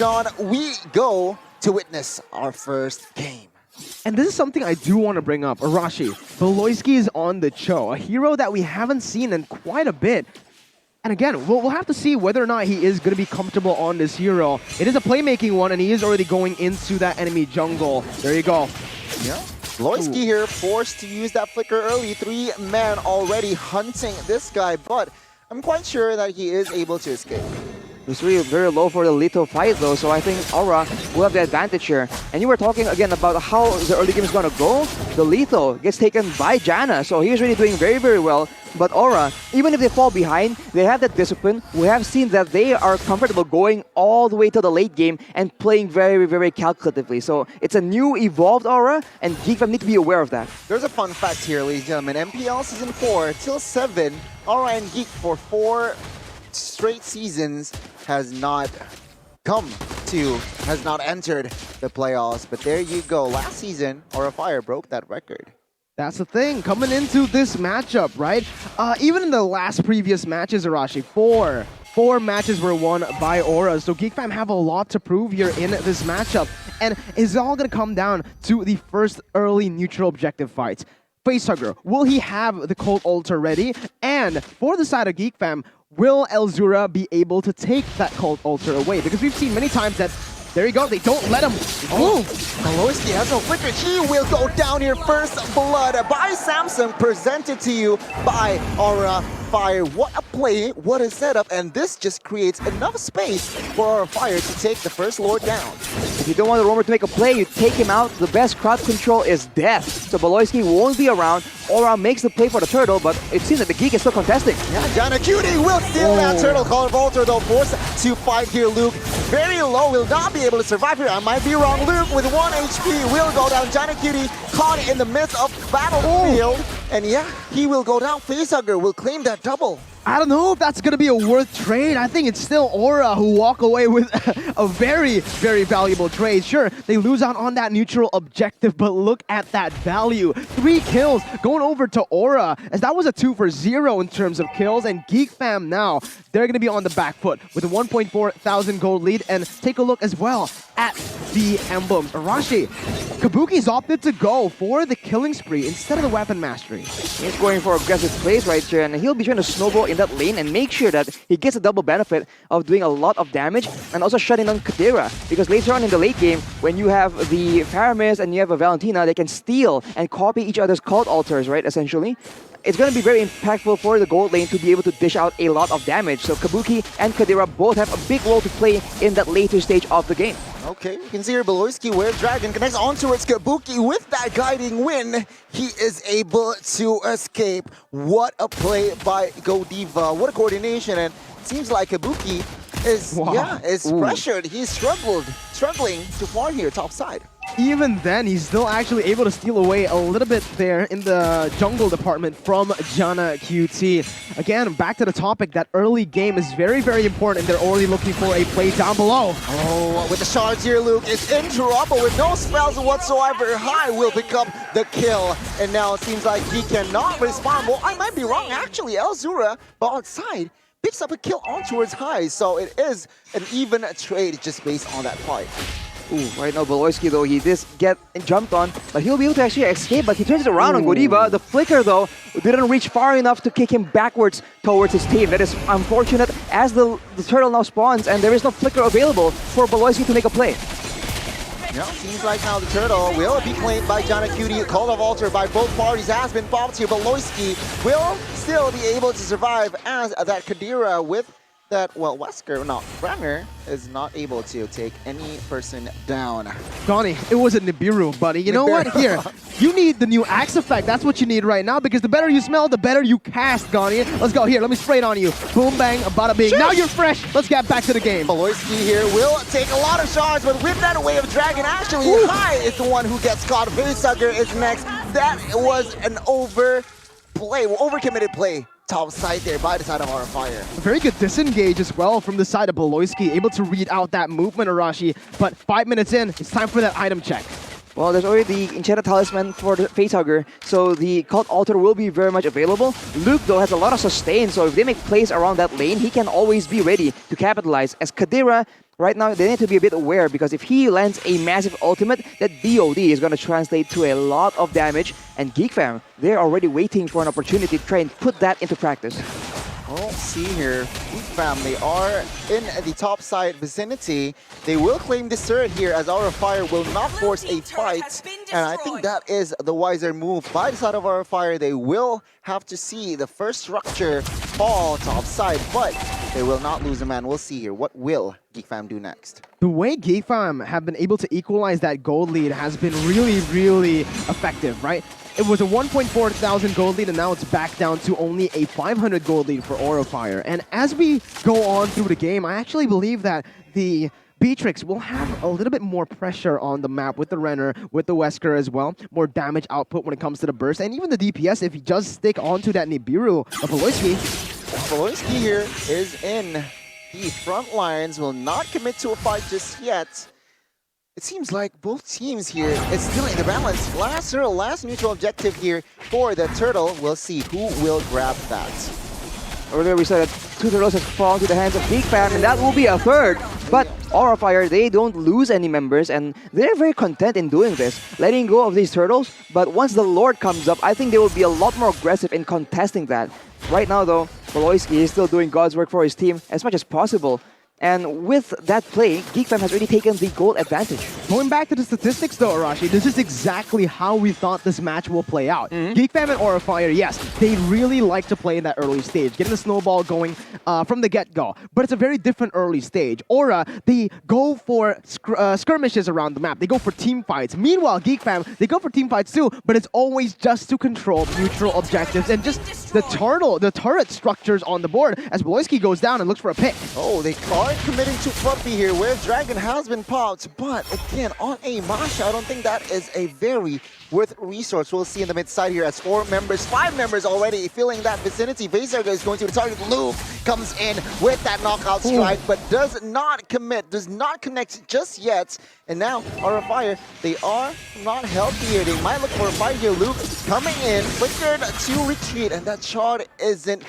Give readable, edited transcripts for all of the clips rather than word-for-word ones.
on, we go to witness our first game. And this is something I do want to bring up. Arashi, Baloyskie is on the Cho, a hero that we haven't seen in quite a bit. And again, we'll have to see whether or not he is going to be comfortable on this hero. It is a playmaking one, and he is already going into that enemy jungle. There you go. Yeah. Baloyskie here forced to use that flicker early. 3 men already hunting this guy, but I'm quite sure that he is able to escape. It's really very low for the Lito fight though, so I think Aura will have the advantage here. And you were talking again about how the early game is going to go. The Lito gets taken by Jana, so he's really doing very, very well. But Aura, even if they fall behind, they have that discipline. We have seen that they are comfortable going all the way to the late game and playing very, very calculatively. So it's a new evolved Aura, and Geek need to be aware of that. There's a fun fact here, ladies and gentlemen. MPL Season 4 till 7, Aura and Geek for 4 straight seasons has not entered the playoffs. But there you go. Last season, Aura Fire broke that record. That's the thing, coming into this matchup, right? Even in the last previous matches, Arashi, four matches were won by Aura. So Geek Fam have a lot to prove here in this matchup. And it's all going to come down to the first early neutral objective fights. Facehugger, will he have the Cold Altar ready? And for the side of Geek Fam, will Elzura be able to take that Cold Altar away? Because we've seen many times that, there you go, they don't let him move. Baloyskie has no flicker. He will go down here. First blood by Samsung, presented to you by Aura Fire. What a play, what a setup, and this just creates enough space for Aura Fire to take the first Lord down. If you don't want the roamer to make a play, you take him out. The best crowd control is death. So Baloyskie won't be around. Aura makes the play for the turtle, but it seems that the Geek is still contesting. Yeah, Janaaqt will steal that turtle. Call of Altar though, forced to fight here. Luke, very low, will not be able to survive here. I might be wrong. Luke with 1 HP will go down. Janaaqt caught in the midst of battlefield. And yeah, he will go down. Facehugger will claim that double. I don't know if that's going to be a worth trade. I think it's still Aura who walk away with a very, very valuable trade. Sure, they lose out on that neutral objective, but look at that value. 3 kills going over to Aura, as that was a 2 for 0 in terms of kills. And Geek Fam now, they're going to be on the back foot with a 1.4 thousand gold lead. And take a look as well at the emblems. Arashi, Kabuki's opted to go for the killing spree instead of the weapon mastery. He's going for aggressive plays right here, and he'll be trying to snowball in that lane and make sure that he gets a double benefit of doing a lot of damage and also shutting down Kadira. Because later on in the late game, when you have the Faramis and you have a Valentina, they can steal and copy each other's cult altars, right, essentially. It's going to be very impactful for the gold lane to be able to dish out a lot of damage. So Kabuki and Kadira both have a big role to play in that later stage of the game. Okay, you can see here Baloyskie where Dragon connects on towards Kabuki with that guiding win. He is able to escape. What a play by Godiva. What a coordination. And it seems like Kabuki is, pressured. He's struggling to farm here top side. Even then, he's still actually able to steal away a little bit there in the jungle department from Janaaqt. Again, back to the topic, that early game is very, very important, and they're already looking for a play down below. Oh, with the shards here, Luke is in trouble with no spells whatsoever. High will pick up the kill, and now it seems like he cannot respond. Well, I might be wrong, actually. Elzura, outside, picks up a kill on towards High, so it is an even trade just based on that fight. Ooh, right now Baloyskie though, he did get jumped on, but he'll be able to actually escape, but he turns it around on Godiva. The flicker though didn't reach far enough to kick him backwards towards his team. That is unfortunate as the turtle now spawns and there is no flicker available for Baloyskie to make a play. Yeah, seems like now the turtle will be claimed by Janaaqt. Call of Altar by both parties has been popped here. Baloyskie will still be able to survive as that Kadira with that, well, Wesker, no, Brenner is not able to take any person down. Donnie, it was a Nibiru, buddy. You know what? Here, you need the new Axe effect. That's what you need right now, because the better you smell, the better you cast, Donnie. Let's go. Here, let me spray it on you. Boom, bang, bada bing. Now you're fresh. Let's get back to the game. Baloyskie here will take a lot of shards, but with that Way of Dragon, actually, High is the one who gets caught. Facehugger is next. That was an overcommitted play. Top side there by the side of Aura Fire. A very good disengage as well from the side of Baloyskie, able to read out that movement, Arashi. But 5 minutes in, it's time for that item check. Well, there's already the Enchanted Talisman for the Facehugger, so the Cult Altar will be very much available. Luke, though, has a lot of sustain, so if they make plays around that lane, he can always be ready to capitalize, as Kadira right now they need to be a bit aware, because if he lands a massive ultimate, that BOD is going to translate to a lot of damage. And Geek Fam, they're already waiting for an opportunity to try and put that into practice. Well, see here, Geek Fam, they are in the top side vicinity. They will claim this turret here, as Aura Fire will not force a fight. And I think that is the wiser move by the side of Aura Fire. They will have to see the first structure fall top side, but they will not lose a man. We'll see here. What will Geek Fam do next? The way Geek Fam have been able to equalize that gold lead has been really, really effective, right? It was a 1.4 thousand gold lead, and now it's back down to only a 500 gold lead for Aura Fire. And as we go on through the game, I actually believe that the Beatrix will have a little bit more pressure on the map with the Renner, with the Wesker as well. More damage output when it comes to the burst, and even the DPS if he does stick onto that Nibiru of Baloyskie. Baloyskie here is in the front lines, will not commit to a fight just yet. It seems like both teams here is still in the balance. Last turtle, last neutral objective here for the turtle. We'll see who will grab that. Earlier we saw that 2 turtles have fallen to the hands of Geek Fam, and that will be a third. But Aura Fire, they don't lose any members, and they're very content in doing this, letting go of these turtles. But once the Lord comes up, I think they will be a lot more aggressive in contesting that. Right now though, Baloyskie is still doing God's work for his team as much as possible. And with that play, Geek Fam has already taken the goal advantage. Going back to the statistics though, Arashi, this is exactly how we thought this match will play out. Geek Fam and Aura Fire, yes, they really like to play in that early stage, getting the snowball going from the get-go. But it's a very different early stage. Aura, they go for skirmishes around the map. They go for team fights. Meanwhile, Geek Fam, they go for team fights too, but it's always just to control neutral objectives and just the turret structures on the board as Baloyskie goes down and looks for a pick. Oh, they are committing to Fluffy here, where Dragon has been popped, but again, on a Masha, I don't think that is a very worth resource. We'll see in the mid side here as 5 members already filling that vicinity. Vaserga is going to target. Luke comes in with that knockout strike, but does not commit, does not connect just yet. And now, Aura Fire, they are not healthy here. They might look for a fight here. Luke coming in, flickered to retreat, and that shard doesn't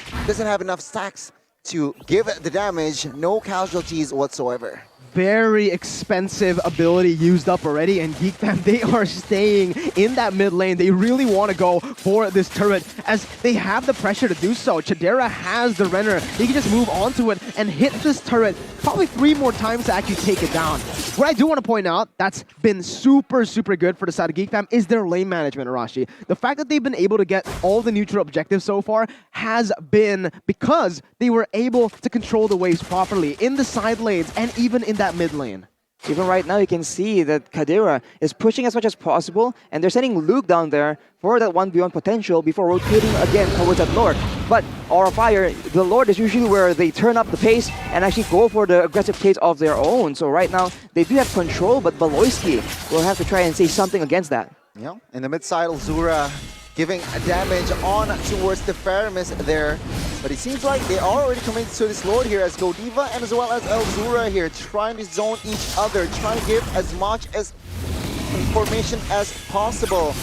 have enough stacks to give the damage. No casualties whatsoever. Very expensive ability used up already, and Geek Fam, they are staying in that mid lane. They really want to go for this turret as they have the pressure to do so. Chadera has the Renner. He can just move onto it and hit this turret probably 3 more times to actually take it down. What I do want to point out that's been super, super good for the side of Geek Fam is their lane management, Arashi. The fact that they've been able to get all the neutral objectives so far has been because they were able to control the waves properly in the side lanes and even in that mid lane. Even right now, you can see that Kadira is pushing as much as possible, and they're sending Luke down there for that 1v1 potential before rotating again towards that Lord. But Aura Fire, the Lord is usually where they turn up the pace and actually go for the aggressive plays of their own. So right now, they do have control, but Baloyskie will have to try and say something against that. Yeah, in the mid side, Zura giving damage on towards the Faramis there. But it seems like they are already coming to this Lord here as Godiva and as well as Elzura here, trying to zone each other, trying to give as much as information as possible.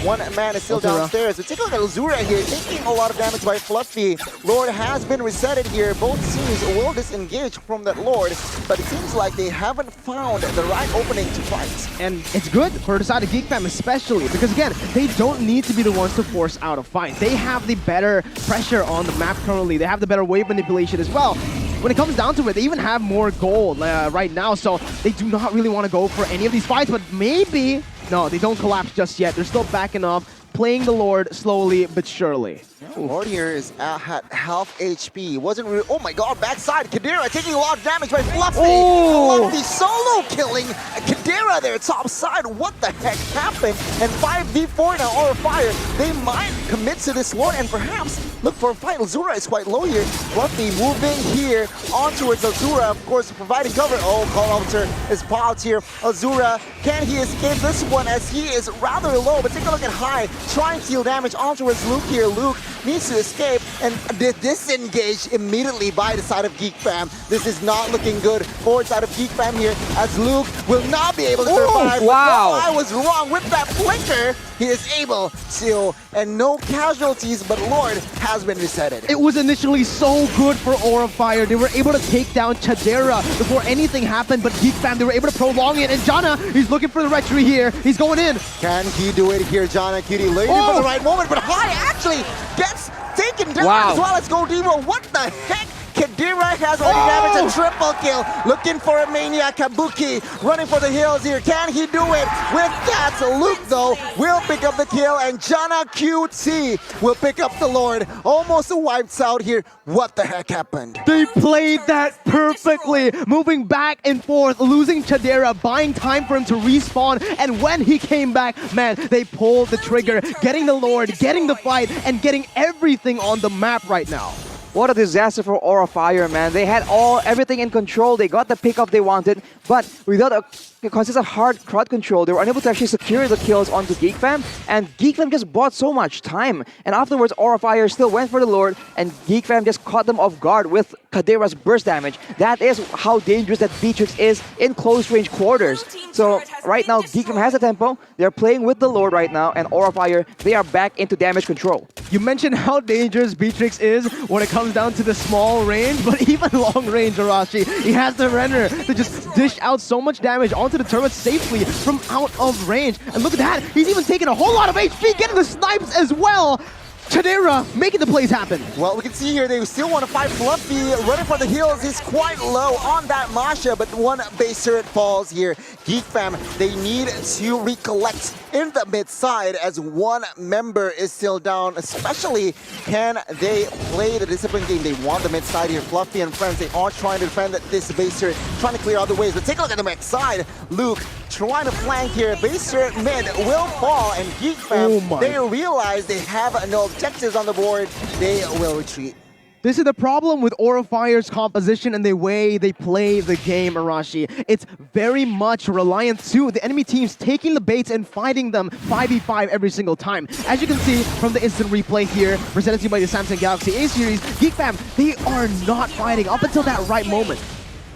One man is still downstairs. But take a look at Elzura here, taking a lot of damage by Fluffy. Lord has been resetted here. Both teams will disengage from that Lord, but it seems like they haven't found the right opening to fight. And it's good for the side of Geek Fam especially, because again, they don't need to be the ones to force out a fight. They have the better pressure on the map currently. They have the better wave manipulation as well. When it comes down to it, they even have more gold right now, so they do not really want to go for any of these fights, but maybe... No, they don't collapse just yet. They're still backing off, playing the Lord slowly but surely. Lord here is at half HP. Wasn't really... Oh my god, backside. Kadira taking a lot of damage by Fluffy. Oh! Fluffy solo killing Kadira there top side. What the heck happened? And 5v4 now, Aura Fire. They might commit to this Lord and perhaps look for a fight. Elzura is quite low here. Fluffy moving here on towards Elzura, of course, providing cover. Oh, Call Officer is popped here. Elzura, can he escape this one as he is rather low? But take a look at High, trying to deal damage on towards Luke here. Luke needs to escape and disengage immediately by the side of Geek Fam. This is not looking good for the side of Geek Fam here, as Luke will not be able to survive. Wow. But no, I was wrong with that flicker. He is able to, and no casualties, but Lord has been resetted. It was initially so good for Aura Fire. They were able to take down Chadera before anything happened, but Geek Fam, they were able to prolong it. And Jana, he's looking for the retry here. He's going in. Can he do it here, Janaaqt? Waiting for the right moment, but High actually gets taken down as well as Godiva. What the heck? Kadira has already damaged a triple kill. Looking for a Maniac. Kabuki running for the hills here. Can he do it? With that, Luke, though, will pick up the kill, and Janaaqt will pick up the Lord. Almost wipes out here. What the heck happened? They played that perfectly, moving back and forth, losing Chadera, buying time for him to respawn, and when he came back, man, they pulled the trigger, getting the Lord, getting the fight, and getting everything on the map right now. What a disaster for Aura Fire, man. They had everything in control. They got the pickup they wanted, but without a consistent hard crowd control, they were unable to actually secure the kills onto Geek Fam, and Geek Fam just bought so much time. And afterwards, Aura Fire still went for the Lord, and Geek Fam just caught them off guard with Kadera's burst damage. That is how dangerous that Beatrix is in close range quarters. So right now, Geek Fam has the tempo. They're playing with the Lord right now, and Aura Fire, they are back into damage control. You mentioned how dangerous Beatrix is when it comes down to the small range, but even long range, Arashi, he has the Renner to just dish out so much damage onto the turret safely from out of range. And look at that, he's even taking a whole lot of HP, getting the snipes as well. Chadera making the plays happen. Well, we can see here they still want to fight Fluffy. Running for the hills is quite low on that Masha, but one base turret falls here. Geek Fam, they need to recollect in the mid side as one member is still down. Especially, can they play the discipline game? They want the mid side here. Fluffy and friends, they are trying to defend this base turret, trying to clear other ways. But take a look at the mid side. Luke trying to flank here. Base turret mid will fall, and Geek Fam, they realize they have no objectives on the board. They will retreat. This is the problem with Aura Fire's composition and the way they play the game, Arashi. It's very much reliant to the enemy teams taking the baits and fighting them 5v5 every single time. As you can see from the instant replay here, presented to you by the Samsung Galaxy A series, Geek Fam, they are not fighting up until that right moment.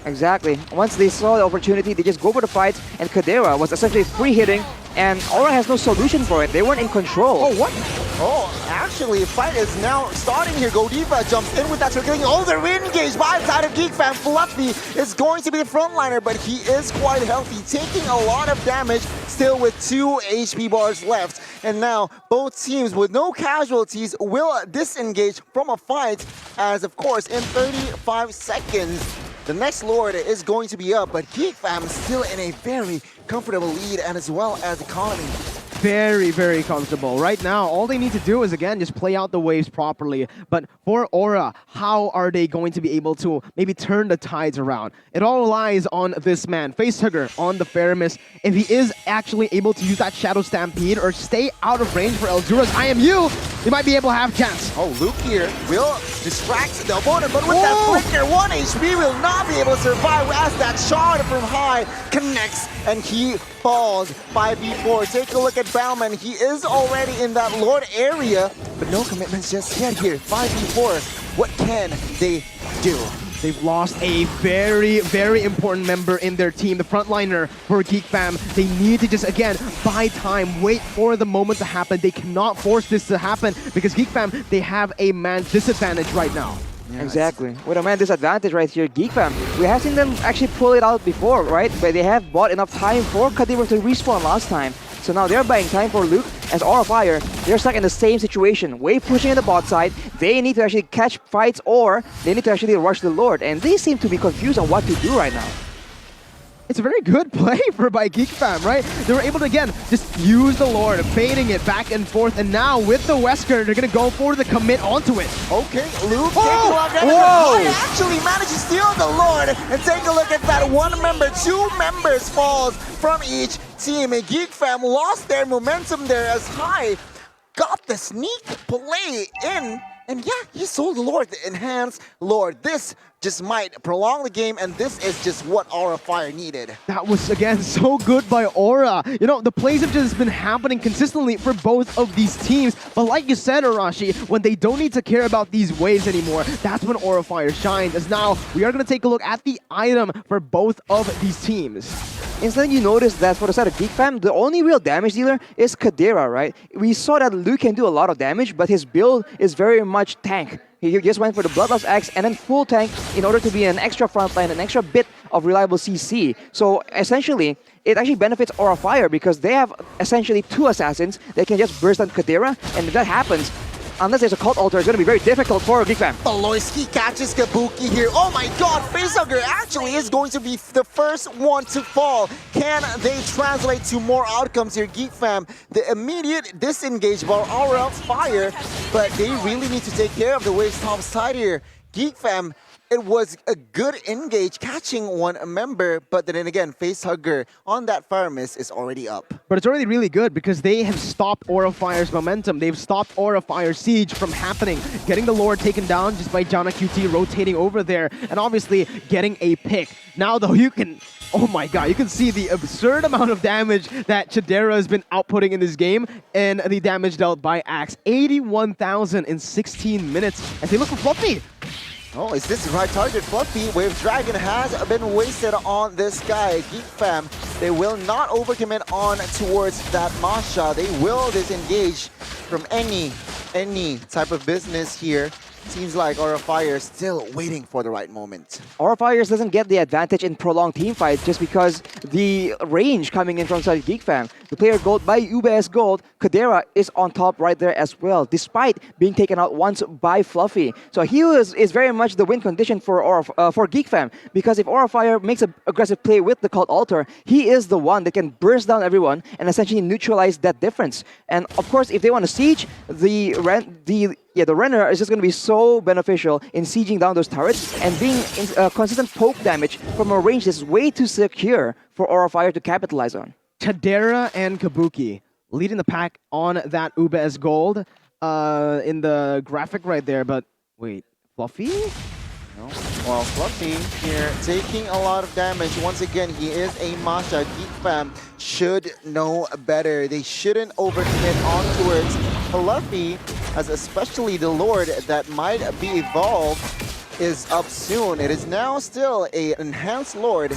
Exactly. Once they saw the opportunity, they just go for the fight, and Kadera was essentially free hitting, and Aura has no solution for it. They weren't in control. Oh, what? Oh, actually, fight is now starting here. Godiva jumps in with that killing. Oh, they're re-engaged by the side of Geek Fam. Fluffy is going to be the frontliner, but he is quite healthy, taking a lot of damage, still with 2 HP bars left. And now, both teams with no casualties will disengage from a fight, as of course, in 35 seconds, the next Lord is going to be up, but Geek Fam is still in a very comfortable lead, and as well as economy. Very, very comfortable. Right now, all they need to do is, again, just play out the waves properly. But for Aura, how are they going to be able to maybe turn the tides around? It all relies on this man, Facehugger, on the Faramis. If he is actually able to use that Shadow Stampede or stay out of range for Eldura's IMU, he might be able to have a chance. Oh, Luke here will distract the opponent, but with that flicker, 1 HP will not be able to survive as that shard from High connects, and he falls 5v4. Take a look at Bauman. He is already in that Lord area, but no commitments just yet here. 5v4. What can they do? They've lost a very, very important member in their team, the frontliner for Geek Fam. They need to just, again, buy time, wait for the moment to happen. They cannot force this to happen because Geek Fam, they have a man disadvantage right now. Yes. Exactly. With a man disadvantage right here, Geek Fam. We have seen them actually pull it out before, right? But they have bought enough time for Kadira to respawn last time. So now they're buying time for Luke as Aura Fire. They're stuck in the same situation. Wave pushing in the bot side. They need to actually catch fights or they need to actually rush the Lord. And they seem to be confused on what to do right now. It's a very good play by Geek Fam, right? They were able to, again, just use the Lord, baiting it back and forth. And now with the Wesker, they're going to go for the commit onto it. Okay, Luke taking a lot of damage. High actually managed to steal the Lord. And take a look at that. 1 member, 2 members falls from each team. And Geek Fam lost their momentum there as High got the sneak play in. And yeah, he sold the Lord, the enhanced Lord. This just might prolong the game, and this is just what Aura Fire needed. That was, again, so good by Aura. You know, the plays have just been happening consistently for both of these teams. But like you said, Arashi, when they don't need to care about these waves anymore, that's when Aura Fire shines. As now, we are going to take a look at the item for both of these teams. Instead, you notice that for the side of Geek Fam, the only real damage dealer is Kadira, right? We saw that Luke can do a lot of damage, but his build is very much tank. He just went for the Bloodlust Axe and then full tank in order to be an extra frontline, an extra bit of reliable CC. So essentially, it actually benefits Aura Fire because they have essentially 2 assassins that can just burst on Kadira, and if that happens, unless there's a cult altar, it's going to be very difficult for Geek Fam. Baloyskie catches Kabuki here. Oh my god, Facehugger actually is going to be the first one to fall. Can they translate to more outcomes here, Geek Fam? The immediate disengage by Aura Fire, but they really need to take care of the waves top side here. Geek Fam, it was a good engage catching one member, but then again, Facehugger on that Fire Mist is already up. But it's already really good because they have stopped Aura Fire's momentum. They've stopped Aura Fire's siege from happening. Getting the Lord taken down just by Janaaqt QT rotating over there and obviously getting a pick. Now though, you can... Oh my god, you can see the absurd amount of damage that Chidera has been outputting in this game and the damage dealt by Axe. 81,000 in 16 minutes. As they look for Fluffy. Oh, is this the right target? Fluffy, Wave Dragon has been wasted on this guy. Geek Fam, they will not overcommit on towards that Masha. They will disengage from any type of business here. Seems like Aura Fire is still waiting for the right moment. Aura Fires doesn't get the advantage in prolonged teamfights just because the range coming in from side Geek Fam. The player gold by UBS Gold, Kadera is on top right there as well, despite being taken out once by Fluffy. So he is very much the win condition for Geek Fam, because if Aura Fire makes an aggressive play with the Cult Altar, he is the one that can burst down everyone and essentially neutralize that difference. And of course, if they want to siege, the Renner is just going to be so beneficial in sieging down those turrets and being consistent poke damage from a range that's way too secure for Aura Fire to capitalize on. Chidera and Kabuki leading the pack on that UBS Gold in the graphic right there, but wait, Fluffy? No. Well, Fluffy here taking a lot of damage. Once again, he is a Masha. Geek Fam should know better. They shouldn't overcommit on towards Fluffy, as especially the Lord that might be evolved is up soon. It is now still an enhanced Lord,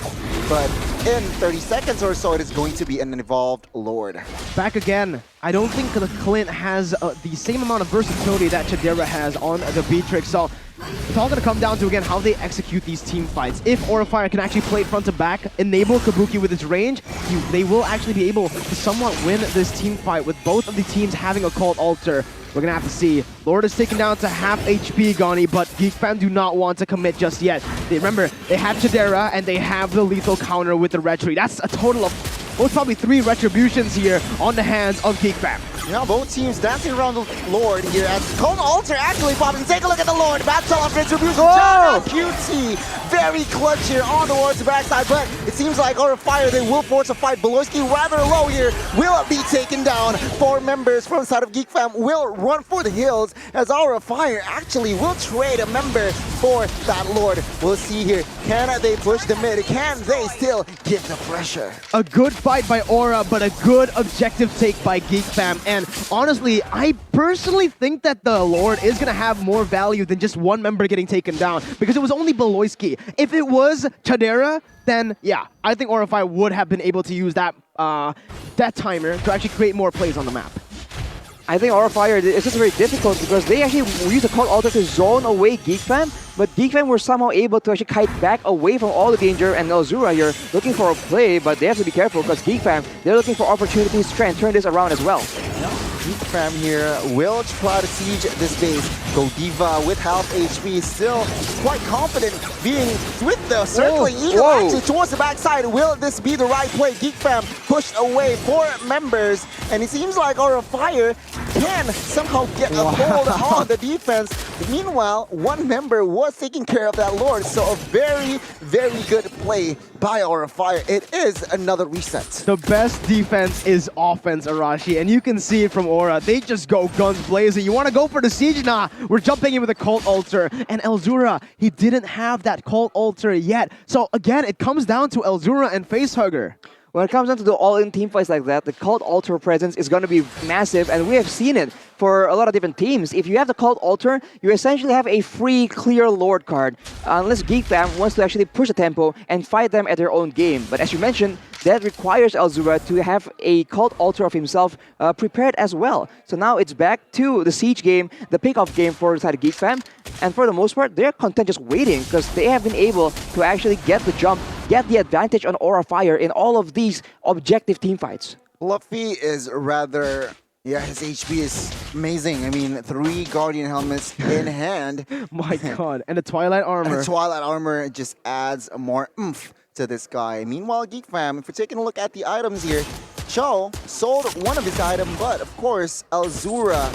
but in 30 seconds or so, it is going to be an evolved Lord. Back again. I don't think the Clint has the same amount of versatility that Chidera has on the Beatrix. So it's all going to come down to, again, how they execute these team fights. If Aura Fire can actually play front to back, enable Kabuki with its range, they will actually be able to somewhat win this team fight with both of the teams having a Cult Altar. We're going to have to see. Lord is taken down to half HP, Gani, but Geek Fam do not want to commit just yet. Remember, they have Chidera and they have the lethal counter with the Retri. That's a total of most probably 3 retributions here on the hands of Geek Fam. Now both teams dancing around the Lord here as Cone Altar actually popping. Take a look at the Lord. Battle of Retribution. Janaaqt QT. Very clutch here on the Lord's backside, but it seems like Aura Fire, they will force a fight. Baloyskie rather low here, will be taken down. 4 members from the side of Geek Fam will run for the hills as Aura Fire actually will trade a member for that Lord. We'll see here. Can they push the mid? Can they still give the pressure? A good fight by Aura, but a good objective take by Geek Fam. And honestly, I personally think that the Lord is going to have more value than just one member getting taken down, because it was only Baloyskie. If it was Chidera, then yeah, I think Aura Fire would have been able to use that timer to actually create more plays on the map. I think Aura Fire is just very difficult because they actually used the Cult Altar to zone away Geek Fam, but Geek Fam were somehow able to actually kite back away from all the danger, and Elzura here looking for a play, but they have to be careful because Geek Fam, they're looking for opportunities to try and turn this around as well. Geek Fam here will try to siege this base. Godiva with half HP still quite confident being with the circling eagle actually towards the backside. Will this be the right play? Geek Fam pushed away 4 members, and it seems like Aura Fire can somehow get a hold on the defense Meanwhile, one member was taking care of that Lord, so a very, very good play by Aura Fire. It is another reset. The best defense is offense, Arashi, and you can see it from Aura. They just go guns blazing. You want to go for the siege? Nah, we're jumping in with a Cult Altar. And Elzura, he didn't have that Cult Altar yet. So again, it comes down to Elzura and Facehugger. When it comes down to the all-in team fights like that, the Cult Altar presence is going to be massive, and we have seen it for a lot of different teams. If you have the Cult Altar, you essentially have a free, clear Lord card, unless Geek Fam wants to actually push the tempo and fight them at their own game. But as you mentioned, that requires Elzura to have a Cult Altar of himself prepared as well. So now it's back to the Siege game, the pick-off game for the side of Geek Fam, and for the most part, they're content just waiting because they have been able to actually get the jump, get the advantage on Aura Fire in all of these objective team fights. Fluffy is rather... Yeah, his HP is amazing. I mean, 3 Guardian helmets in hand. My god, and the Twilight Armor. And the Twilight Armor just adds more oomph to this guy. Meanwhile, Geek Fam, if we're taking a look at the items here, Cho sold one of his items, but of course, Elzura,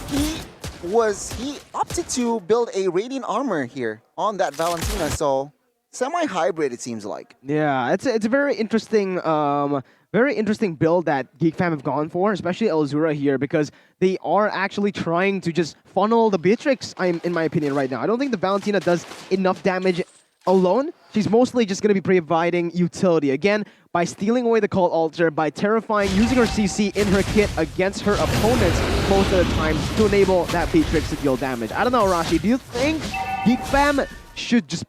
he opted to build a Radiant Armor here on that Valentina, so semi-hybrid it seems like. Yeah, it's a very interesting build that Geek Fam have gone for, especially Elzura here, because they are actually trying to just funnel the Beatrix, in my opinion, right now. I don't think the Valentina does enough damage alone. She's mostly just going to be providing utility. Again, by stealing away the Cult Altar, by terrifying, using her CC in her kit against her opponents most of the time to enable that Beatrix to deal damage. I don't know, Rashi, do you think Geek Fam should just,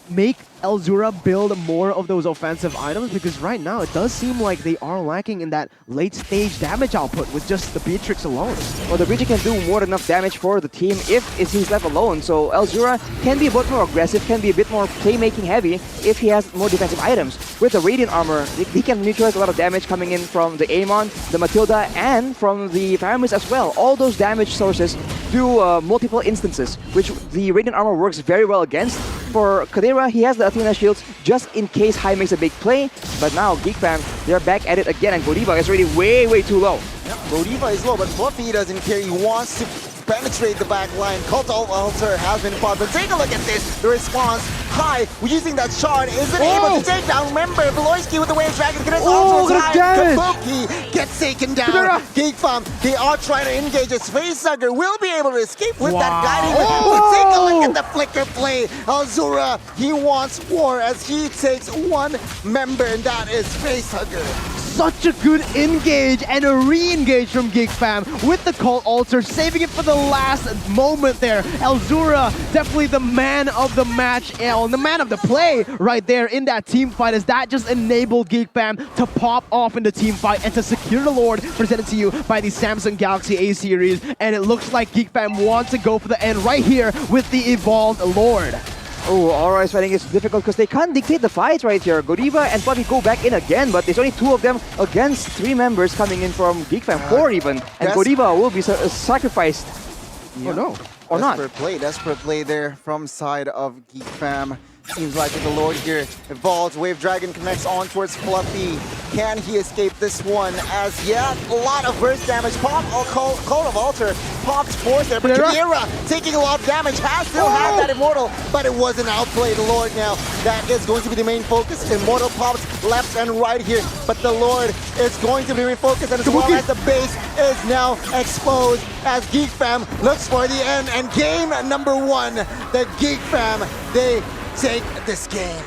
make Elzura build more of those offensive items? Because right now it does seem like they are lacking in that late stage damage output with just the Beatrix alone. Well, the Beatrix can do more than enough damage for the team if he's left alone. So Elzura can be a bit more aggressive, can be a bit more playmaking heavy if he has more defensive items. With the Radiant Armor, he can neutralize a lot of damage coming in from the Amon, the Matilda, and from the Paramis as well. All those damage sources do multiple instances, which the Radiant Armor works very well against. For Kadira, he has the Athena shields just in case High makes a big play. But now Geek Fam, they're back at it again, and Godiva is already way, way too low. Yep, Godiva is low, but Fluffy doesn't care. He wants to penetrate the back line. Cult Altar has been fought, but take a look at this. The response, High, using that shard, isn't able to take down. Remember, Baloyskie with the Wave Dragon, gonna also high. Kabuki gets taken down. Geek Fam, they are trying to engage. His Facehugger will be able to escape with that guiding. But take a look at the flicker play. Elzura, he wants war as he takes one member, and that is Facehugger. Such a good engage and a re-engage from Geek Fam with the Cult Altar, saving it for the last moment there. Elzura, definitely the man of the match, the man of the play right there in that team fight, as that just enabled Geek Fam to pop off in the team fight and to secure the Lord presented to you by the Samsung Galaxy A series. And it looks like Geek Fam wants to go for the end right here with the Evolved Lord. Oh, Aura's fighting is difficult because they can't dictate the fights right here. Godiva and Fluffy go back in again, but there's only 2 of them against 3 members coming in from Geek Fam, 4 even. And Godiva will be sacrificed. Yeah. Oh no, or not. Desperate play there from side of Geek Fam. Seems like the Lord here evolves. Wave Dragon connects on towards Fluffy. Can he escape this one? As yet, a lot of burst damage. Cult of Altar pops force there, but Kadira taking a lot of damage. Still has that Immortal, but it was an outplay. The Lord now, that is going to be the main focus. Immortal pops left and right here, but the Lord is going to be refocused, and as well as the base is now exposed as Geek Fam looks for the end. And game number 1, the Geek Fam, they take this game.